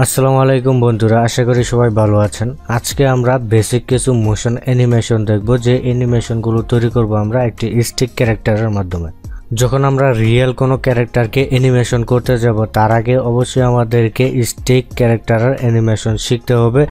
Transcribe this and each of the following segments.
আসসালামু আলাইকুম বন্ধুরা, আশা করি সবাই ভালো আছেন। আজকে আমরা বেসিক কিছু মোশন অ্যানিমেশন দেখব, যে অ্যানিমেশনগুলো তৈরি করব আমরা একটি স্টিক ক্যারেক্টারের মাধ্যমে। যখন আমরা রিয়েল কোনো ক্যারেক্টারকে অ্যানিমেশন করতে যাব তার আগে অবশ্যই আমাদেরকে স্টিক ক্যারেক্টারের অ্যানিমেশন শিখতে হবে,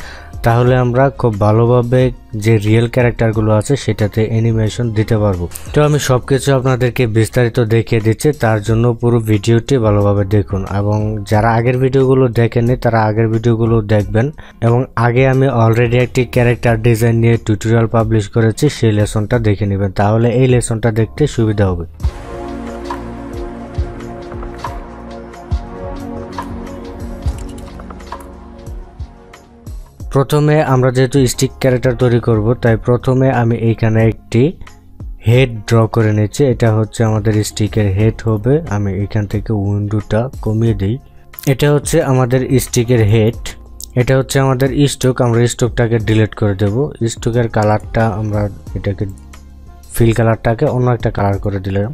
তাহলে আমরা খুব ভালোভাবে যে রিয়েল ক্যারেক্টারগুলো আছে সেটাতে অ্যানিমেশন দিতে পারবো। তো আমি সবকিছু আপনাদেরকে বিস্তারিত দেখিয়ে দিচ্ছি, তার জন্য পুরো ভিডিওটি ভালোভাবে দেখুন, এবং যারা আগের ভিডিওগুলো দেখেননি তারা আগের ভিডিওগুলো দেখবেন। এবং আগে আমি অলরেডি একটি ক্যারেক্টার ডিজাইন নিয়ে টিউটোরিয়াল পাবলিশ করেছি, সেই লেসনটা দেখে নেবেন, তাহলে এই লেসনটা দেখতে সুবিধা হবে। প্রথমে আমরা যেহেতু স্টিক ক্যারেক্টার তৈরি করব, তাই প্রথমে আমি এইখানে একটি হেড ড্র করে নিচ্ছি। এটা হচ্ছে আমাদের স্টিকের হেড হবে। আমি এখান থেকে উইন্ডোটা কমিয়ে দিই। এটা হচ্ছে আমাদের স্টিকের হেড। এটা হচ্ছে আমাদের স্টক। আমরা স্টকটাকে ডিলিট করে দেব। স্টকের কালারটা আমরা এটাকে ফিল কালারটাকে অন্য একটা কালার করে দিলাম।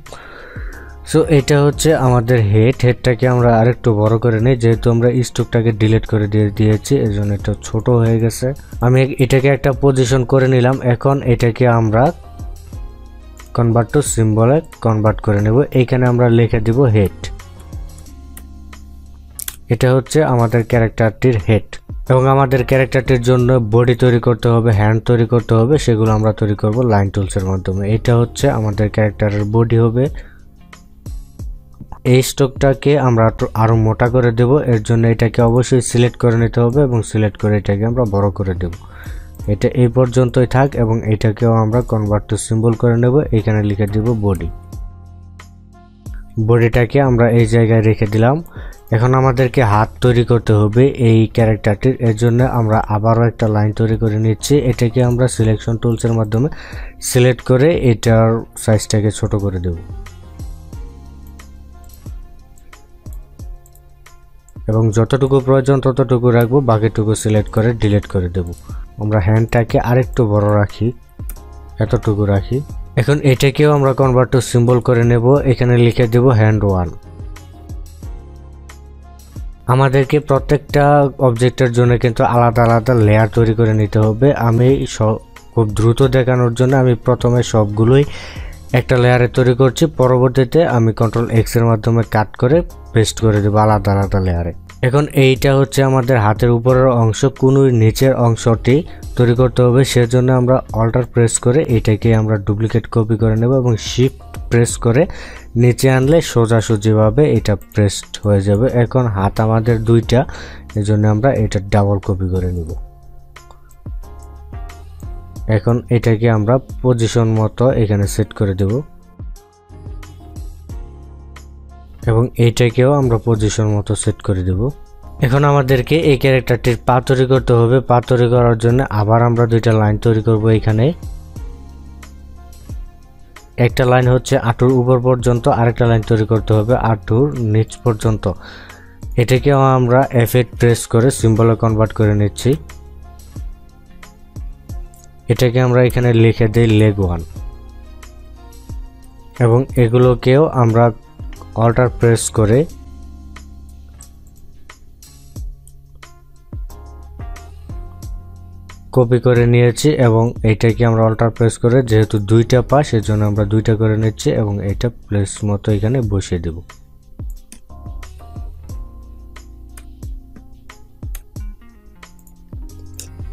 সো এটা হচ্ছে আমাদের হেডটাকে আমরা আরেকটু বড় করে নিই, যেহেতু আমরা স্টকটাকে ডিলিট করে দিয়েছি এজন্য এটা ছোট হয়ে গেছে। আমি এটাকে একটা পজিশন করে নিলাম। এখন এটাকে আমরা কনভার্ট টু সিম্বলে কনভার্ট করে নেব। এইখানে আমরা লিখে দিব হেড। এটা হচ্ছে আমাদের ক্যারেক্টারটির হেড। এবং আমাদের ক্যারেক্টারটির জন্য বডি তৈরি করতে হবে, হ্যান্ড তৈরি করতে হবে, সেগুলো আমরা তৈরি করব লাইন টুলসের মাধ্যমে। এটা হচ্ছে আমাদের ক্যারেক্টারের বডি হবে। এই স্টকটাকে আমরা আরো মোটা করে দেব, এর জন্য এটাকে অবশ্যই সিলেক্ট করে নিতে হবে এবং সিলেক্ট করে এটাকে আমরা বড় করে দেব। এটা এই পর্যন্তই থাক এবং এটাকেও আমরা কনভার্ট টু সিম্বল করে নেব। এখানে লিখে দিব বডি। বডিটাকে আমরা এই জায়গায় রেখে দিলাম। এখন আমাদেরকে হাত তৈরি করতে হবে এই ক্যারেক্টারটির, এর জন্য আমরা আবারও একটা লাইন তৈরি করে নিচ্ছি। এটাকে আমরা সিলেকশন টুলসের মাধ্যমে সিলেক্ট করে এটার সাইজটাকে ছোট করে দেব এবং যতটুকু প্রয়োজন ততটুকু রাখবো, বাকিটুকু সিলেক্ট করে ডিলিট করে দেব। আমরা হ্যান্ডটাকে আরেকটু বড় রাখি, এতটুকু রাখি। এখন এটাকেও আমরা কনভার্ট টু সিম্বল করে নেব। এখানে লিখে দেব হ্যান্ড 1। আমাদেরকে প্রত্যেকটা অবজেক্টের জন্য কিন্তু আলাদা আলাদা লেয়ার তৈরি করে নিতে হবে। আমি খুব দ্রুত দেখানোর জন্য আমি প্রথমে সবগুলোই একটা লেয়ারে তৈরি করছি, পরবর্তীতে আমি কন্ট্রোল এক্স এর মাধ্যমে কাট করে পেস্ট করে দেব আলাদা আলাদা লেয়ারে। এখন এইটা হচ্ছে আমাদের হাতের উপরের অংশ, কোনুর নিচের অংশটি তৈরি করতে হবে। সেজন্য আমরা অল্টার প্রেস করে এটাকে আমরা ডুপ্লিকেট কপি করে নেব এবং শিফট প্রেস করে নিচে আনলে সোজাসুজিভাবে এটা প্রেসড হয়ে যাবে। এখন হাত আমাদের দুইটা, এজন্য আমরা এটা ডাবল কপি করে নিব। এখন এটাকে আমরা পজিশন মতো এখানে সেট করে দেব এবং এইটাকেও আমরা পজিশন মতো সেট করে দেব। এখন আমাদেরকে এই ক্যারেক্টারটির পা তৈরি করতে হবে। পা তৈরি করার জন্য আবার আমরা দুইটা লাইন তৈরি করব। এখানে একটা লাইন হচ্ছে হাঁটুর উপর পর্যন্ত, আরেকটা লাইন তৈরি করতে হবে হাঁটুর নিচ পর্যন্ত। এটাকেও আমরা F8 প্রেস করে সিম্বলে কনভার্ট করে নিচ্ছি। এটাকে আমরা এখানে লিখে দেই লেগ 1 এবং এগুলোকেও আমরা অল্টার প্রেস করে কপি করে নিয়েছি এবং এইটাকে আমরা অল্টার প্রেস করে, যেহেতু দুইটা পা সেজন্য আমরা দুইটা করে নিচ্ছি এবং এটা প্লেস মতো এখানে বসিয়ে দেব।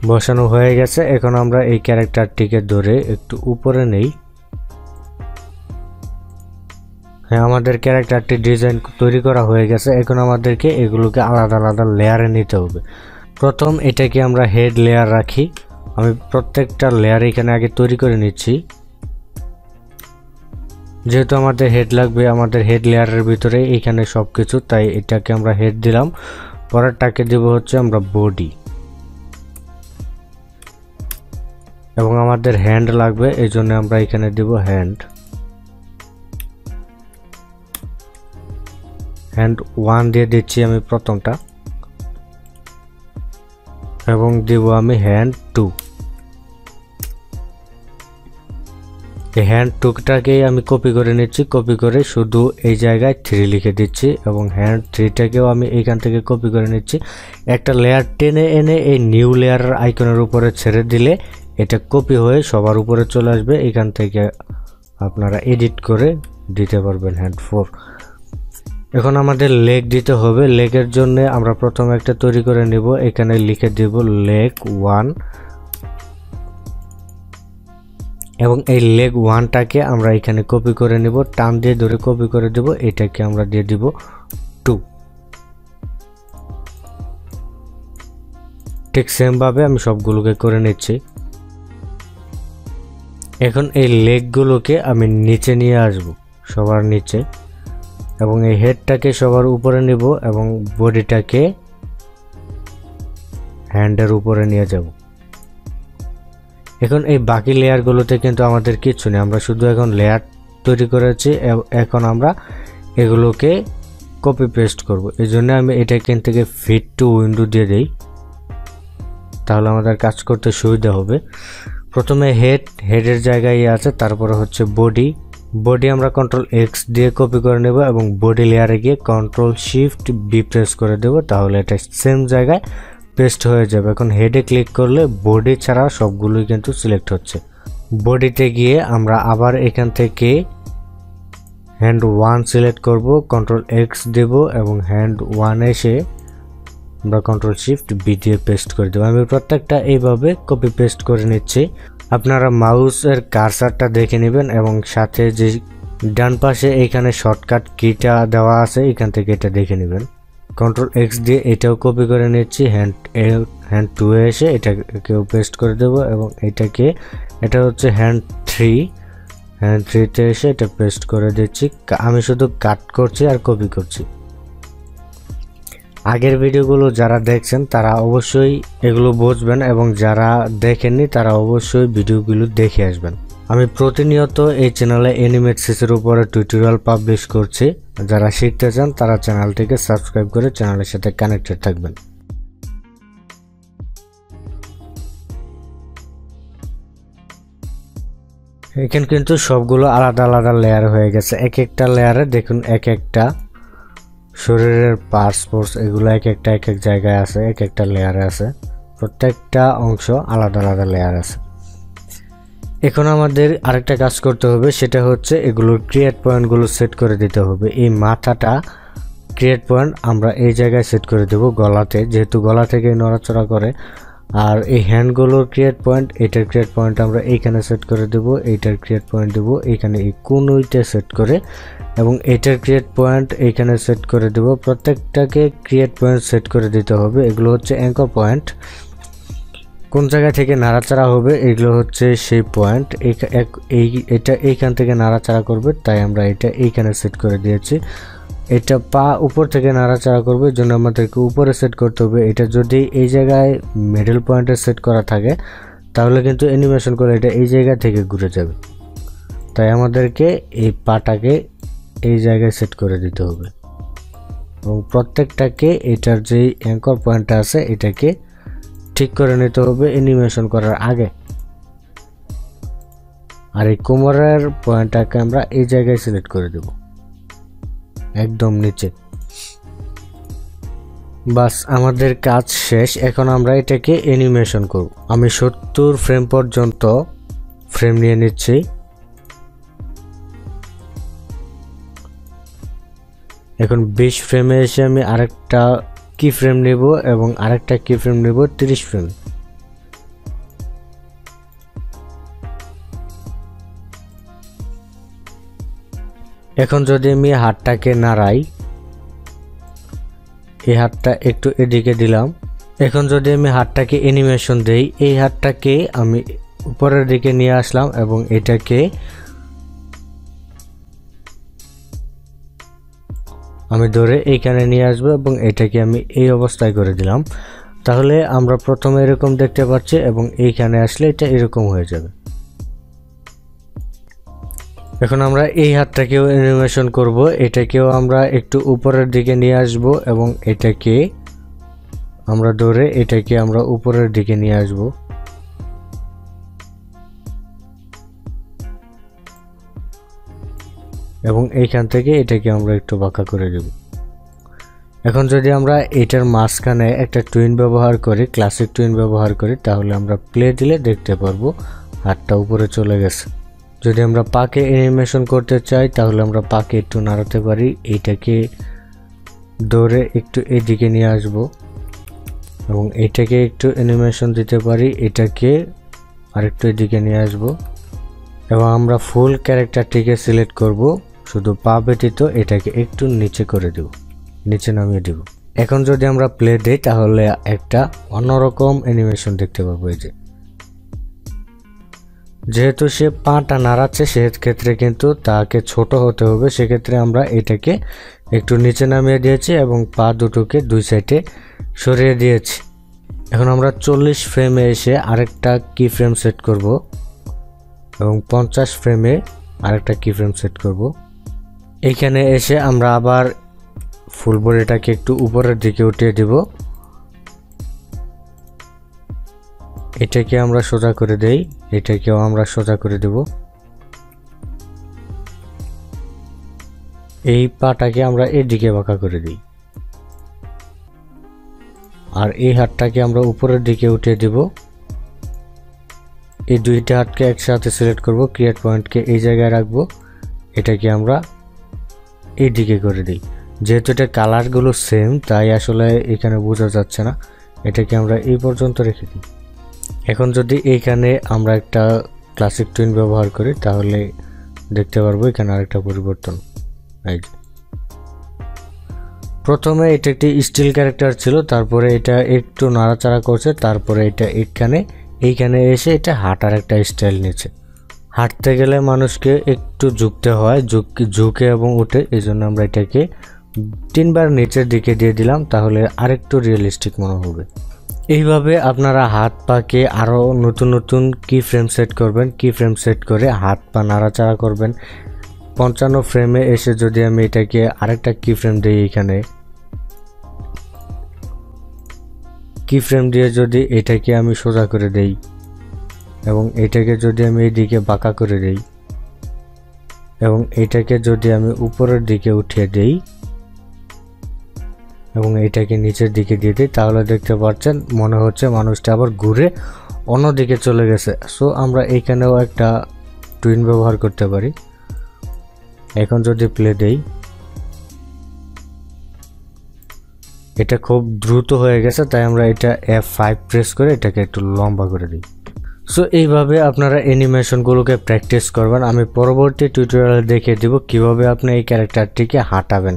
বসানো হয়ে গেছে। এখন আমরা এই ক্যারেক্টারটিকে ধরে একটু উপরে নেই। হ্যাঁ, আমাদের ক্যারেক্টারটি ডিজাইন তৈরি করা হয়ে গেছে। এখন আমাদেরকে এগুলোকে আলাদা আলাদা লেয়ারে নিতে হবে। প্রথম এটাকে আমরা হেড লেয়ার রাখি। আমি প্রত্যেকটা লেয়ার এখানে আগে তৈরি করে নিচ্ছি, যেহেতু আমাদের হেড লাগবে আমাদের হেড লেয়ারের ভিতরে এখানে সবকিছু, তাই এটাকে আমরা হেড দিলাম। পরেরটাকে দেব হচ্ছে আমরা বডি এবং আমাদের হ্যান্ড লাগবে, এই জন্য আমরা এখানে দেব হ্যান্ড 1 দিয়ে দিচ্ছি আমি প্রথমটা এবং দেব আমি হ্যান্ড 2। এই হ্যান্ড টুকটাকেই আমি কপি করে নিচ্ছি, কপি করে শুধু এই জায়গায় 3 লিখে দিচ্ছি এবং হ্যান্ড 3টাকেও আমি এইখান থেকে কপি করে নিচ্ছি। একটা লেয়ার টেনে এনে এই নিউ লেয়ারের আইকনের উপরে ছেড়ে দিলে এটা কপি হয়ে সবার উপরে চলে আসবে। এখান থেকে আপনারা এডিট করে দিতে পারবেন হ্যান্ড 4। এখন আমাদের লেগ দিতে হবে। লেগের জন্য আমরা প্রথমে একটা তৈরি করে নিব, এখানে লিখে দেব লেগ 1 এবং এই লেগ 1টাকে আমরা এখানে কপি করে নিব, টান দিয়ে ধরে কপি করে দেব। এটাকে আমরা দিয়ে দিব 2। ঠিক সেম ভাবে আমি সবগুলোকে করে নিচ্ছি। এখন এই লেগগুলোকে আমি নিচে নিয়ে আসব, সবার নিচে, এবং এই হেডটাকে সবার উপরে নিব এবং বডিটাকে হ্যান্ডের উপরে নিয়ে যাব। এখন এই বাকি লেয়ারগুলোতে কিন্তু আমাদের কিচ্ছু নেই, আমরা শুধু এখন লেয়ার তৈরি করেছি। এখন আমরা এগুলোকে কপি পেস্ট করব। এই জন্য আমি এটা এখান থেকে ফিট টু উইন্ডো দিয়ে দিই, তাহলে আমাদের কাজ করতে সুবিধা হবে। প্রথমে হেডের জায়গায় আছে, তারপরে হচ্ছে বডি আমরা কন্ট্রোল এক্স দিয়ে কপি করে নেব এবং বডি লেয়ারে গিয়ে কন্ট্রোল শিফট বি প্রেস করে দেব, তাহলে এটা সেম জায়গায় পেস্ট হয়ে যাবে। এখন হেডে ক্লিক করলে বডি ছাড়া সবগুলোই কিন্তু সিলেক্ট হচ্ছে। বডিতে গিয়ে আমরা আবার এখান থেকে হ্যান্ড 1 সিলেক্ট করব, কন্ট্রোল এক্স দেব এবং হ্যান্ড 1 এসে আমরা কন্ট্রোল শিফট বি দিয়ে পেস্ট করে দেব। আমি প্রত্যেকটা এইভাবে কপি পেস্ট করে নিচ্ছি। আপনারা মাউসের কার্সারটা দেখে নেবেন এবং সাথে যে ডান পাশে এখানে শর্টকাট কিটা দেওয়া আছে এখান থেকে এটা দেখে নেবেন। কন্ট্রোল এক্স দিয়ে এটাও কপি করে নিচ্ছি, হ্যান্ড 2 এ এসে এটাকেও পেস্ট করে দেব এবং এটা হচ্ছে হ্যান্ড 3তে এসে এটা পেস্ট করে দিচ্ছি। আমি শুধু কাট করছি আর কপি করছি। আগের ভিডিওগুলো যারা দেখছেন তারা অবশ্যই এগুলো বুঝবেন এবং যারা দেখেননি তারা অবশ্যই ভিডিওগুলো দেখে আসবেন। আমি প্রতিনিয়ত এই চ্যানেলে অ্যানিমেটসিসের উপরে টিউটোরিয়াল পাবলিশ করছি। যারা শিখতে চান তারা চ্যানেলটিকে সাবস্ক্রাইব করে চ্যানেলের সাথে কানেক্টেড থাকবেন। এখানে কিন্তু সবগুলো আলাদা আলাদা লেয়ার হয়ে গেছে। এক একটা লেয়ারে দেখুন এক একটা শরীরের পার্টস এগুলো এক এক জায়গায় আছে, এক একটা লেয়ারে আছে, প্রত্যেকটা অংশ আলাদা আলাদা লেয়ার আছে। এখন আমাদের আরেকটা কাজ করতে হবে, সেটা হচ্ছে এগুলোর ক্রিয়েট পয়েন্টগুলো সেট করে দিতে হবে। এই মাথাটা ক্রিয়েট পয়েন্ট আমরা এই জায়গায় সেট করে দেব গলাতে, যেহেতু গলা থেকে নড়াচড়া করে। আর এই হ্যান্ডগুলোর ক্রিয়েট পয়েন্ট, এটার ক্রিয়েট পয়েন্ট আমরা এইখানে সেট করে দেব, এইটার ক্রিয়েট পয়েন্ট দেব এইখানে এই কোনইতে সেট করে, এবং এটার ক্রিয়েট পয়েন্ট এইখানে সেট করে দেব। প্রত্যেকটাকে ক্রিয়েট পয়েন্ট সেট করে দিতে হবে। এগুলো হচ্ছে অ্যাঙ্কর পয়েন্ট, কোন জায়গা থেকে নাড়াচাড়া হবে এগুলো হচ্ছে সেই পয়েন্ট। এটা এইখান থেকে নাড়াচাড়া করবে, তাই আমরা এটা এইখানে সেট করে দিয়েছি। এটা পা উপর থেকে নাড়াচাড়া করবে, এর জন্য আমাদেরকে উপরে সেট করতে হবে। এটা যদি এই জায়গায় মিডল পয়েন্টে সেট করা থাকে তাহলে কিন্তু অ্যানিমেশন করে এটা এই জায়গা থেকে ঘুরে যাবে, তাই আমাদেরকে এই পাটাকে এই জায়গায় সেট করে দিতে হবে এবং প্রত্যেকটাকে এটার যে অ্যাঙ্কর পয়েন্টটা আছে এটাকে ঠিক করে নিতে হবে অ্যানিমেশন করার আগে। আর এই কোমরের পয়েন্টটাকে আমরা এই জায়গায় সিলেক্ট করে দেব একদম নিচে। বাস আমাদের কাজ শেষ। এখন আমরা এটাকে অ্যানিমেশন করব। আমি 70 ফ্রেম পর্যন্ত ফ্রেম নিয়ে নিচ্ছি। এখন 20 ফ্রেমে এসে আমি আরেকটা কি ফ্রেম নেব এবং আরেকটা কি ফ্রেম নেব 30 ফ্রেম। এখন যদি আমি হাতটাকে নাড়াই, এই হাতটা একটু এদিকে দিলাম। এখন যদি আমি হাতটাকে অ্যানিমেশন দেই, এই হাতটাকে আমি উপরের দিকে নিয়ে আসলাম এবং এটাকে আমি ধরে এইখানে নিয়ে আসবো এবং এটাকে আমি এই অবস্থায় করে দিলাম। তাহলে আমরা প্রথমে এরকম দেখতে পাচ্ছি এবং এইখানে আসলে এটা এরকম হয়ে যাবে। এখন আমরা এই হাতটাকেও অ্যানিমেশন করব, এটাকেও আমরা একটু উপরের দিকে নিয়ে আসব এবং এটাকে আমরা ধরে এটাকে আমরা উপরের দিকে নিয়ে আসব। এবং এইখান থেকে এটাকে আমরা একটু বাঁকা করে দেব। এখন যদি আমরা এটার মাঝখানে একটা টুইন ব্যবহার করি, ক্লাসিক টুইন ব্যবহার করি, তাহলে আমরা প্লে দিলে দেখতে পারবো হাতটা উপরে চলে গেছে। যদি আমরা পাকে অ্যানিমেশন করতে চাই তাহলে আমরা পাকে একটু নাড়াতে পারি, এইটাকে ধরে একটু এদিকে নিয়ে আসব এবং এটাকে একটু অ্যানিমেশন দিতে পারি, এটাকে আরেকটু এদিকে নিয়ে আসব এবং আমরা ফুল ক্যারেক্টারটিকে সিলেক্ট করব, শুধু পা ব্যতীত এটাকে একটু নিচে করে দেব, নিচে নামিয়ে দেব। এখন যদি আমরা প্লে দেই তাহলে একটা অন্যরকম অ্যানিমেশন দেখতে পাবো। এই যেহেতু সে পাটা নাড়াচ্ছে সেক্ষেত্রে কিন্তু তাকে ছোট হতে হবে, সেক্ষেত্রে আমরা এটাকে একটু নিচে নামিয়ে দিয়েছি এবং পা দুটোকে দুই সাইডে সরিয়ে দিয়েছি। এখন আমরা 40 ফ্রেমে এসে আরেকটা কি ফ্রেম সেট করব এবং 50 ফ্রেমে আরেকটা কি ফ্রেম সেট করব। এইখানে এসে আমরা আবার ফুল বডিটাকে একটু উপরের দিকে উঠিয়ে দিব, এটাকে আমরা সোজা করে দেই, এটাকেও আমরা সোজা করে দেব। এই পাটাকে আমরা এদিকে বাঁকা করে দিই আর এই হাতটাকে আমরা উপরের দিকে উঠিয়ে দেব। এই দুইটা হাতকে একসাথে সিলেক্ট করব, ক্রিয়েট পয়েন্টকে এই জায়গায় রাখবো, এটাকে আমরা এই দিকে করে দিই। যেহেতু এটা কালারগুলো সেম তাই আসলে এখানে বোঝা যাচ্ছে না, এটাকে আমরা এই পর্যন্ত রেখে দিই। এখন যদি এইখানে আমরা একটা ক্লাসিক টুইন ব্যবহার করি তাহলে দেখতে পারবো এখানে আরেকটা পরিবর্তন। প্রথমে এটা একটি স্টিল ক্যারেক্টার ছিল, তারপরে এটা একটু নাড়াচাড়া করছে, তারপরে এটা এইখানে এসে এটা হাঁটার একটা স্টাইল নিয়েছে। হাঁটতে গেলে মানুষকে একটু ঝুঁকতে হয়, ঝুঁকে এবং উঠে, এই জন্য আমরা এটাকে 3 বার নিচের দিকে দিয়ে দিলাম, তাহলে আরেকটু রিয়েলিস্টিক মনে হবে। এইভাবে আপনারা হাত পাকে আরও নতুন নতুন কি ফ্রেম সেট করবেন, কি ফ্রেম সেট করে হাত পা নাড়াচাড়া করবেন। 55 ফ্রেমে এসে যদি আমি এটাকে আরেকটা কি ফ্রেম দিই, এখানে কি ফ্রেম দিয়ে যদি এটাকে আমি সোজা করে দেই এবং এটাকে যদি আমি এইদিকে বাঁকা করে দেই এবং এটাকে যদি আমি উপরের দিকে উঠিয়ে দেই এবং এটাকে নিচের দিকে দিয়ে দিই, তাহলে দেখতে পাচ্ছেন মনে হচ্ছে মানুষটা আবার ঘুরে অন্যদিকে চলে গেছে। সো আমরা এইখানেও একটা টুইন ব্যবহার করতে পারি। এখন যদি প্লে দেই, এটা খুব দ্রুত হয়ে গেছে, তাই আমরা এটা F5 প্রেস করে এটাকে একটু লম্বা করে দিই। সো এইভাবে আপনারা অ্যানিমেশনগুলোকে প্র্যাকটিস করবেন। আমি পরবর্তী টিউটোরিয়ালে দেখিয়ে দিব কিভাবে আপনি এই ক্যারেক্টারটিকে হাঁটাবেন।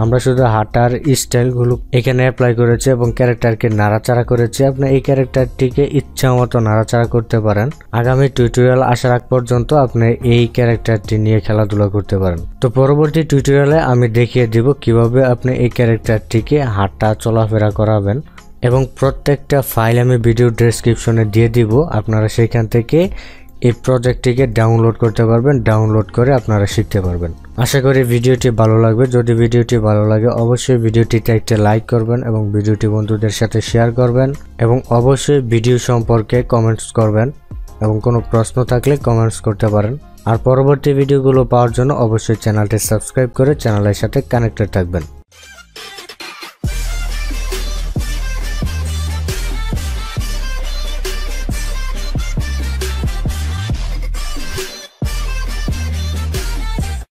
আমরা শুধু হাঁটার স্টাইলগুলো এখানে অ্যাপ্লাই করেছি এবং ক্যারেক্টারকে নাড়াচাড়া করেছি। আপনি এই ক্যারেক্টারটিকে ইচ্ছা মতো নাড়াচাড়া করতে পারেন। আগামী টিউটোরিয়াল আসার আগ পর্যন্ত আপনি এই ক্যারেক্টারটি নিয়ে খেলাধুলা করতে পারেন। তো পরবর্তী টিউটোরিয়ালে আমি দেখিয়ে দিব কিভাবে আপনি এই ক্যারেক্টারটিকে হাঁটা চলাফেরা করাবেন এবং প্রত্যেকটা ফাইল আমি ভিডিও ডেসক্রিপশনে দিয়ে দিব, আপনারা সেখান থেকে এই প্রজেক্টটিকে ডাউনলোড করতে পারবেন। ডাউনলোড করে আপনারা শিখতে পারবেন। আশা করি ভিডিওটি ভালো লাগবে। যদি ভিডিওটি ভালো লাগে অবশ্যই ভিডিওটিতে একটা লাইক করবেন এবং ভিডিওটি বন্ধুদের সাথে শেয়ার করবেন এবং অবশ্যই ভিডিও সম্পর্কে কমেন্টস করবেন এবং কোনো প্রশ্ন থাকলে কমেন্টস করতে পারেন। আর পরবর্তী ভিডিওগুলো পাওয়ার জন্য অবশ্যই চ্যানেলটি সাবস্ক্রাইব করে চ্যানেলের সাথে কানেক্টেড থাকবেন।